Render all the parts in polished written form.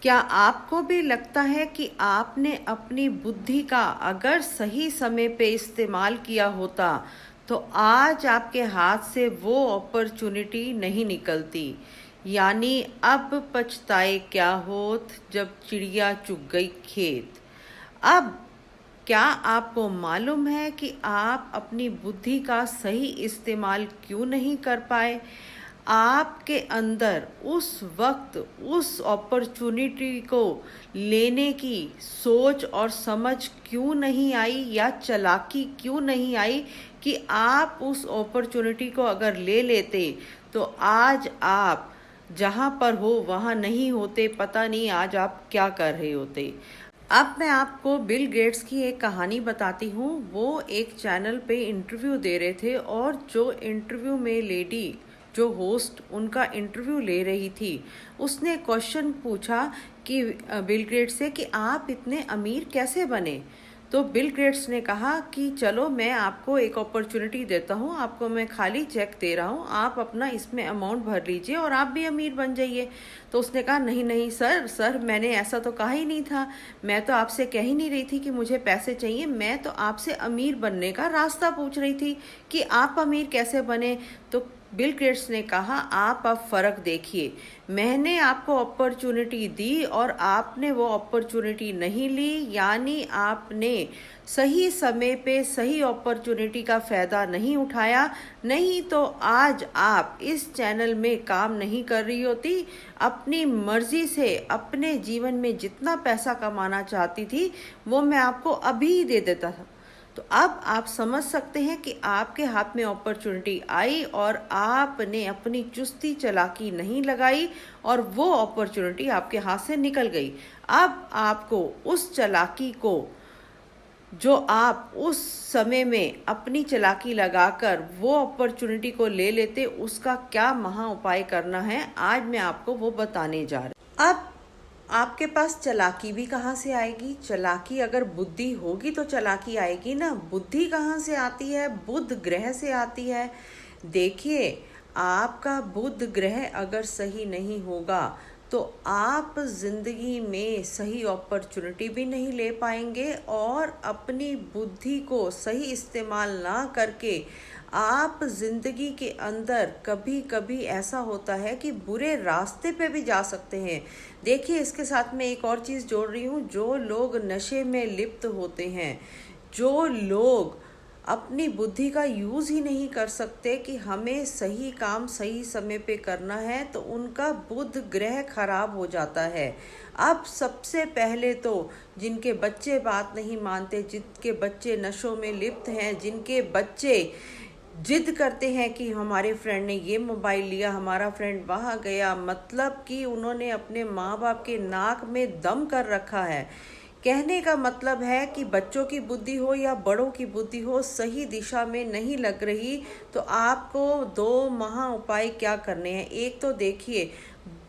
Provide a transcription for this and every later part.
क्या आपको भी लगता है कि आपने अपनी बुद्धि का अगर सही समय पे इस्तेमाल किया होता तो आज आपके हाथ से वो अपॉर्चुनिटी नहीं निकलती? यानी अब पछताए क्या होत जब चिड़िया चुग गई खेत। अब क्या आपको मालूम है कि आप अपनी बुद्धि का सही इस्तेमाल क्यों नहीं कर पाए? आपके अंदर उस वक्त उस अपॉर्चुनिटी को लेने की सोच और समझ क्यों नहीं आई, या चालाकी क्यों नहीं आई कि आप उस अपॉर्चुनिटी को अगर ले लेते तो आज आप जहाँ पर हो वहाँ नहीं होते, पता नहीं आज आप क्या कर रहे होते। अब मैं आपको बिल गेट्स की एक कहानी बताती हूँ। वो एक चैनल पे इंटरव्यू दे रहे थे और जो इंटरव्यू में लेडी, जो होस्ट उनका इंटरव्यू ले रही थी, उसने क्वेश्चन पूछा कि बिल गेट्स से कि आप इतने अमीर कैसे बने। तो बिल गेट्स ने कहा कि चलो मैं आपको एक अपॉर्चुनिटी देता हूँ, आपको मैं खाली चेक दे रहा हूँ, आप अपना इसमें अमाउंट भर लीजिए और आप भी अमीर बन जाइए। तो उसने कहा नहीं नहीं सर मैंने ऐसा तो कहा ही नहीं था, मैं तो आपसे कह ही नहीं रही थी कि मुझे पैसे चाहिए, मैं तो आपसे अमीर बनने का रास्ता पूछ रही थी कि आप अमीर कैसे बने। तो बिल गेट्स ने कहा आप अब फ़र्क देखिए, मैंने आपको अपॉर्चुनिटी दी और आपने वो अपॉर्चुनिटी नहीं ली, यानी आपने सही समय पे सही अपॉर्चुनिटी का फ़ायदा नहीं उठाया। नहीं तो आज आप इस चैनल में काम नहीं कर रही होती, अपनी मर्जी से अपने जीवन में जितना पैसा कमाना चाहती थी वो मैं आपको अभी ही दे देता था। तो अब आप समझ सकते हैं कि आपके हाथ में अपॉर्चुनिटी आई और आपने अपनी चुस्ती चालाकी नहीं लगाई और वो अपॉर्चुनिटी आपके हाथ से निकल गई। अब आपको उस चालाकी को, जो आप उस समय में अपनी चालाकी लगाकर वो अपॉर्चुनिटी को ले लेते, उसका क्या महा उपाय करना है, आज मैं आपको वो बताने जा रही। अब आपके पास चालाकी भी कहाँ से आएगी? चालाकी अगर बुद्धि होगी तो चालाकी आएगी ना। बुद्धि कहाँ से आती है? बुध ग्रह से आती है। देखिए, आपका बुध ग्रह अगर सही नहीं होगा तो आप जिंदगी में सही अपॉर्चुनिटी भी नहीं ले पाएंगे और अपनी बुद्धि को सही इस्तेमाल ना करके आप जिंदगी के अंदर कभी कभी ऐसा होता है कि बुरे रास्ते पे भी जा सकते हैं। देखिए, इसके साथ में एक और चीज़ जोड़ रही हूँ। जो लोग नशे में लिप्त होते हैं, जो लोग अपनी बुद्धि का यूज़ ही नहीं कर सकते कि हमें सही काम सही समय पे करना है, तो उनका बुध ग्रह खराब हो जाता है। अब सबसे पहले तो जिनके बच्चे बात नहीं मानते, जिनके बच्चे नशों में लिप्त हैं, जिनके बच्चे जिद करते हैं कि हमारे फ्रेंड ने ये मोबाइल लिया, हमारा फ्रेंड वहाँ गया, मतलब कि उन्होंने अपने माँ बाप के नाक में दम कर रखा है। कहने का मतलब है कि बच्चों की बुद्धि हो या बड़ों की बुद्धि हो, सही दिशा में नहीं लग रही, तो आपको दो महा उपाय क्या करने हैं। एक तो देखिए,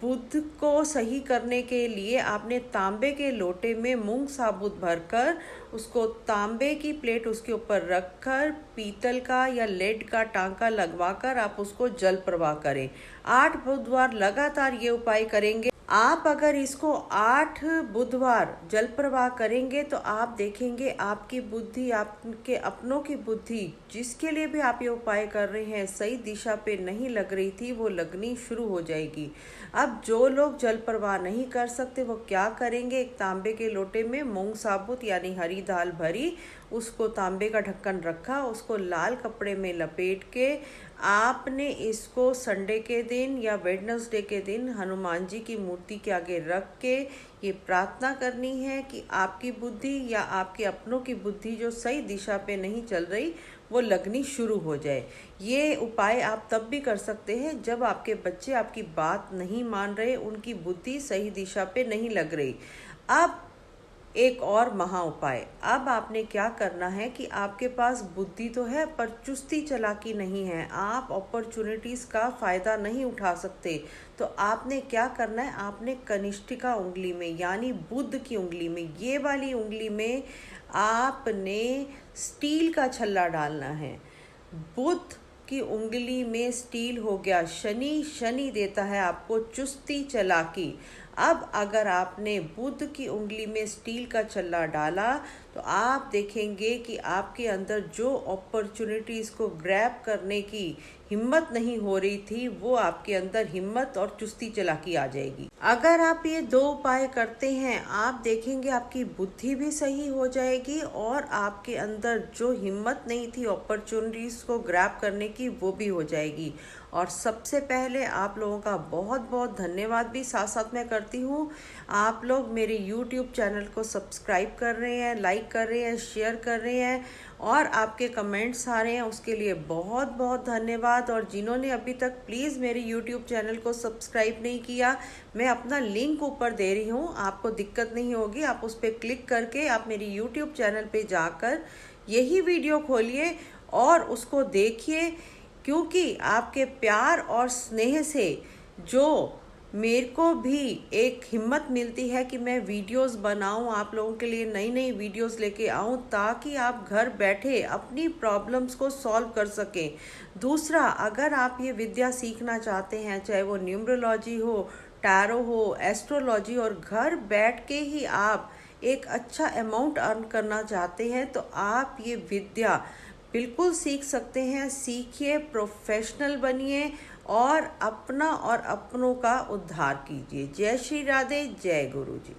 बुद्ध को सही करने के लिए आपने तांबे के लोटे में मूंग साबुत भरकर उसको तांबे की प्लेट उसके ऊपर रखकर पीतल का या लेड का टांका लगवाकर आप उसको जल प्रवाह करें। 8 बुधवार लगातार ये उपाय करेंगे। आप अगर इसको 8 बुधवार जल प्रवाह करेंगे तो आप देखेंगे आपकी बुद्धि, आपके अपनों की बुद्धि, जिसके लिए भी आप ये उपाय कर रहे हैं, सही दिशा पे नहीं लग रही थी, वो लगनी शुरू हो जाएगी। अब जो लोग जल प्रवाह नहीं कर सकते वो क्या करेंगे? एक तांबे के लोटे में मूंग साबुत यानी हरी दाल भरी, उसको तांबे का ढक्कन रखा, उसको लाल कपड़े में लपेट के आपने इसको संडे के दिन या वेडनेसडे के दिन हनुमान जी की मूर्ति के आगे रख के ये प्रार्थना करनी है कि आपकी बुद्धि या आपके अपनों की बुद्धि जो सही दिशा पे नहीं चल रही वो लगनी शुरू हो जाए। ये उपाय आप तब भी कर सकते हैं जब आपके बच्चे आपकी बात नहीं मान रहे, उनकी बुद्धि सही दिशा पे नहीं लग रही। अब एक और महा उपाय, अब आपने क्या करना है कि आपके पास बुद्धि तो है पर चुस्ती चालाकी नहीं है, आप अपॉर्चुनिटीज़ का फ़ायदा नहीं उठा सकते। तो आपने क्या करना है? आपने कनिष्ठिका उंगली में यानी बुध की उंगली में, ये वाली उंगली में आपने स्टील का छल्ला डालना है। बुध की उंगली में स्टील हो गया शनि, शनि देता है आपको चुस्ती चालाकी। अब अगर आपने बुध की उंगली में स्टील का छल्ला डाला तो आप देखेंगे कि आपके अंदर जो अपॉर्चुनिटीज़ को ग्रैब करने की हिम्मत नहीं हो रही थी, वो आपके अंदर हिम्मत और चुस्ती चालाकी आ जाएगी। अगर आप ये 2 उपाय करते हैं, आप देखेंगे आपकी बुद्धि भी सही हो जाएगी और आपके अंदर जो हिम्मत नहीं थी अपॉर्चुनिटीज़ को ग्रैब करने की, वो भी हो जाएगी। और सबसे पहले आप लोगों का बहुत बहुत धन्यवाद भी साथ साथ मैं करती हूँ। आप लोग मेरे YouTube चैनल को सब्सक्राइब कर रहे हैं, लाइक कर रहे हैं, शेयर कर रहे हैं और आपके कमेंट्स आ रहे हैं, उसके लिए बहुत बहुत धन्यवाद। और जिन्होंने अभी तक प्लीज़ मेरे YouTube चैनल को सब्सक्राइब नहीं किया, मैं अपना लिंक ऊपर दे रही हूँ, आपको दिक्कत नहीं होगी। आप उस पर क्लिक करके आप मेरी YouTube चैनल पे जाकर यही वीडियो खोलिए और उसको देखिए, क्योंकि आपके प्यार और स्नेह से जो मेरे को भी एक हिम्मत मिलती है कि मैं वीडियोस बनाऊं, आप लोगों के लिए नई नई वीडियोस लेके आऊं, ताकि आप घर बैठे अपनी प्रॉब्लम्स को सॉल्व कर सकें। दूसरा, अगर आप ये विद्या सीखना चाहते हैं, चाहे वो न्यूमरोलॉजी हो, टैरो हो, एस्ट्रोलॉजी, और घर बैठ के ही आप एक अच्छा अमाउंट अर्न करना चाहते हैं, तो आप ये विद्या बिल्कुल सीख सकते हैं। सीखिए, प्रोफेशनल बनिए और अपना और अपनों का उद्धार कीजिए। जय श्री राधे, जय गुरु जी।